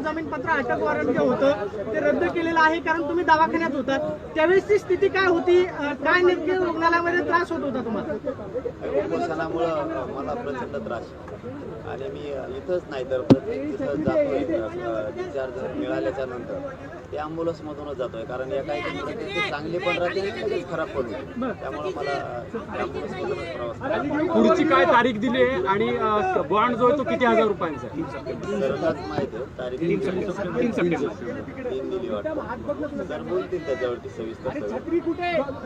महाजामीन पत्र अटक वॉरंट जे होतं ते रद्द केलेलं आहे, कारण तुम्ही दवाखान्यात होता त्यावेळेसची स्थिती काय होती, काय नेमकी रुग्णालयामध्ये त्रास होत होता तुम्हाला? उपोषणामुळं मला प्रचंड त्रास आणि मी इथंच नाही तर तिथं जातोय डिस्चार्ज मिळाल्याच्या नंतर ते ॲम्ब्युलन्समधूनच जातोय, कारण एका एका चांगली पण राहते आणि लगेच खराब पण होते, त्यामुळे मला ॲम्ब्युलन्समधूनच प्रवास करावा. पुढची काय तारीख दिली आहे आणि बॉन्ड जो आहे तो किती हजार रुपयांचा आहे? सर्वात माहिती आहे तारीख 3 दिली वाटतं, सर बोलतील त्याच्यावरती सविस्तर.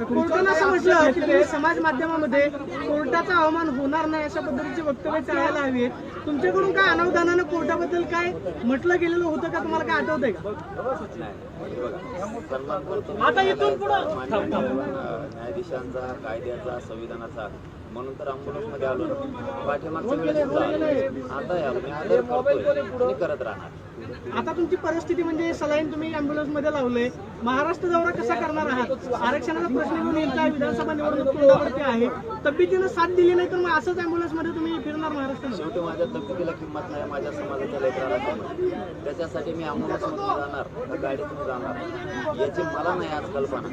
कोर्टानं असं म्हटलं की तुम्ही समाज माध्यमामध्ये कोर्टाचा अवमान होणार नाही अशा पद्धतीचे वक्तव्य टाळायला हवी आहे. तुमच्याकडून काय अनावधानानं कोर्टाबद्दल काय म्हटलं गेलेलं होतं का, तुम्हाला काय आठवतंय का? सन्मान करतो आता इथून पुढं न्यायाधीशांचा, कायद्याचा, संविधानाचा, म्हणून तर ॲम्ब्युलन्समध्ये आलो ना. पाठीमागच्या वेळेस आता आलो मी, आदर करतोय आणि करत राहणार. आता तुमची परिस्थिती म्हणजे सलाईन तुम्ही अँब्युलन्स मध्ये लावलंय, महाराष्ट्र दौरा कसा करणार आहात? आरक्षणाचा प्रश्न घेऊन येईल का? विधानसभा निवडणूक तोंडावरती आहे, तब्येतीनं साथ दिली नाही तर मग असंच अँब्युलन्स मध्ये तुम्ही फिरणार महाराष्ट्रात? शेवटी माझ्या तब्येतीला किंमत नाही, माझ्या समाजाच्या लेकराला किंमत. त्याच्यासाठी मी ॲम्ब्युलन्समधून जाणार तर गाडीतून जाणार याची मला नाही आज कल्पना,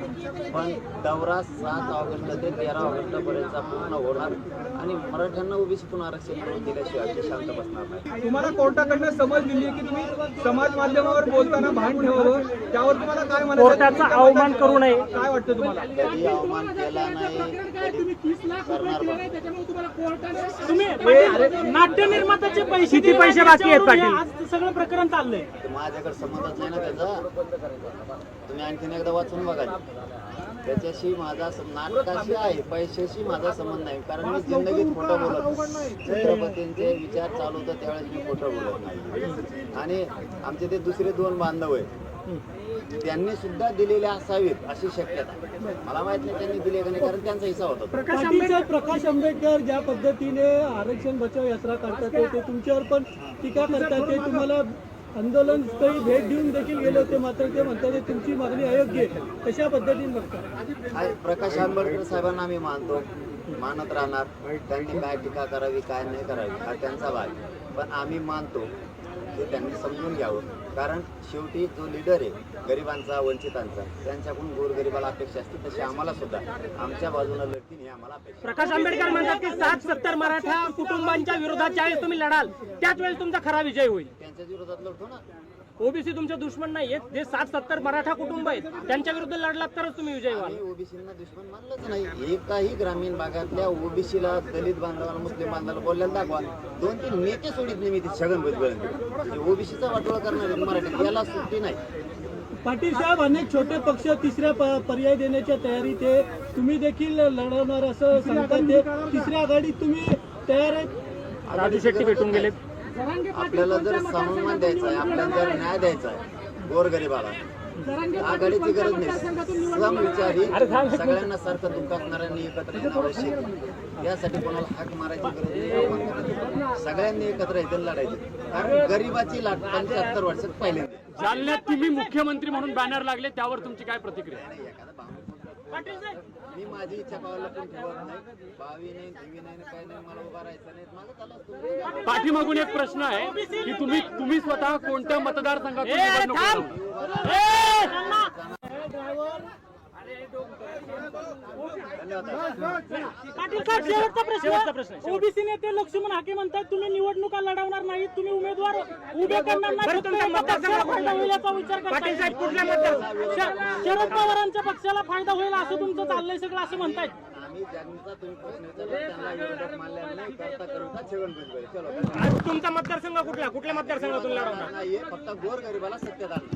पण दौरा 7 ऑगस्ट ते 13 ऑगस्टपर्यंतचा पूर्ण होणार आणि मराठ्यांना ओबीसीतून आरक्षण मिळवून दिल्याशिवाय मी शांत बसणार नाही. तुम्हाला कोर्टाकडनं समज दिली की तुम्ही समाज माध्यमावर बोलताना भान ठेवावं, त्यावर तुम्हाला काय म्हणायचं? कोर्टाचा अवमान करू नये काय वाटतं तुम्हाला? कधी अवमान केला नाही, करणार तुम्ही नाट्य निर्मात्याचे पैसे किती पैसे बाकी आहेत पाटील? आज सगळं प्रकरण चाललंय. माझ्याकडे संबंधच नाही ना त्याचा, तुम्ही आणखीन एकदा वाचून बघा. त्याच्याशी माझा नाटकाशी आहे, पैशाशी माझा संबंध नाही, कारण मी जिंदगीत खोटं बोलत नाही. छत्रपतींचे विचार चालू होतं त्यावेळेस मी खोटं बोलत नाही. आणि आमचे ते दुसरे 2 बांधव आहेत, त्यांनी सुद्धा दिलेले असावेत अशी शक्यता. मला माहित नाही त्यांनी दिले का नाही, कारण त्यांचा हिस्सा होता. प्रकाश आंबेडकर ज्या पद्धतीने आरक्षण बचाव यात्रा करतात ते तुमच्यावर पण टीका करतात, ते तुम्हाला आंदोलन स्थळी भेट देऊन देखील गेले होते, मात्र ते म्हणतात तुमची मागणी अयोग्य आहे. कशा पद्धतीने बघतात? प्रकाश आंबेडकर साहेबांना आम्ही मानत राहणार. त्यांनी काय टीका करावी काय नाही करावी हा त्यांचा भाग, पण आम्ही मानतो ते त्यांनी समजून घ्यावं, कारण शेवटी जो लीडर आहे गरिबांचा, वंचितांचा, त्यांच्याकडून गोरगरिबाला अपेक्षा असते तशी आम्हाला सुद्धा आमच्या बाजूला लढतील ही आम्हाला अपेक्षा. प्रकाश आंबेडकर म्हणतात की 60-70 मराठा कुटुंबांच्या विरोधात ज्यावेळेस तुम्ही लढाल त्याच वेळेस तुमचा खरा विजय होईल. त्यांच्या विरोधात लढतो ना. ओबीसी तुमचे दुश्मन नाहीये, जे 60-70 मराठा कुटुंब आहेत त्यांच्या विरुद्ध लढलात तरच तुम्ही विजय व्हाल. ओबीसींना दुश्मन मानलंच नाही. एकाही ग्रामीण भागातल्या ओबीसीला, दलित बांधवाला, मुस्लिम बांधवाला बोलल्याला दाखवा. 2-3 नेते सोडित नाही मी ती छगन भुजबळ ओबीसीचा वाटोळा करणार मराठी, याला सुट्टी नाही. पाटील साहेब, अनेक छोटे पक्ष तिसऱ्या पर्याय देण्याच्या तयारीत आहे, तुम्ही देखील लढवणार असं सांगतात. ते तिसऱ्या आघाडीत तुम्ही तयार आहे? राजू शेट्टी भेटून गेले. आपल्याला जर सन्मान द्यायचा आहे, आपल्याला जर न्याय द्यायचा आहे गोरगरिबाला, आघाडीची गरज नाही. समविचारी सगळ्यांना सारखं दुःख असणाऱ्यांनी एकत्र येणं आवश्यक आहे. यासाठी कोणाला हाक मारायची गरज नाही, सगळ्यांनी एकत्र येते लढायची, कारण गरिबाची लाट 75 वर्षात पहिल्यांदा. जालन्यात तुम्ही मुख्यमंत्री म्हणून बॅनर लागले, त्यावर तुमची काय प्रतिक्रिया? मी माझी इच्छा पाहायला पण ठेवत नाही, बावी नाही, दिवी नाही, काय नाही, मला उभा राहायचं नाही, माझं चालू. पाठीमागून एक प्रश्न आहे की तुम्ही स्वतः कोणत्या मतदारसंघातून निवडणूक ओबीसी नेते लक्ष्मण हाके म्हणतात तुम्ही निवडणुका लढवणार नाही, तुम्ही उमेदवार उभे करणार नाही, विचार करता. शरद पवारांच्या पक्षाला फायदा होईल असं तुमचं चाललंय सगळं असं म्हणतायत. आम्ही ज्यांचा तुम्ही प्रश्न विचारला त्यांना विरोधक मानलेला नाही, करता करूता छगन भुजबळ. चलो, तुमचा मतदारसंघ कुठल्या मतदारसंघातून लढवणार? नाहीये, फक्त गोरगरिबाला सत्तेत आणलं.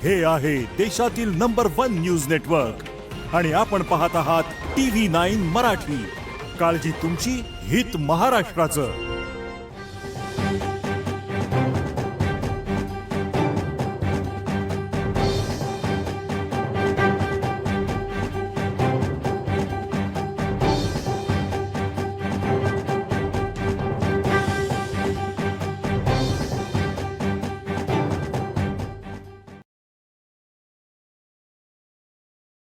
हे आहे देशातील नंबर 1 न्यूज नेटवर्क आणि आपण पाहत आहात TV9 मराठी. काळजी तुमची, हित महाराष्ट्राचं.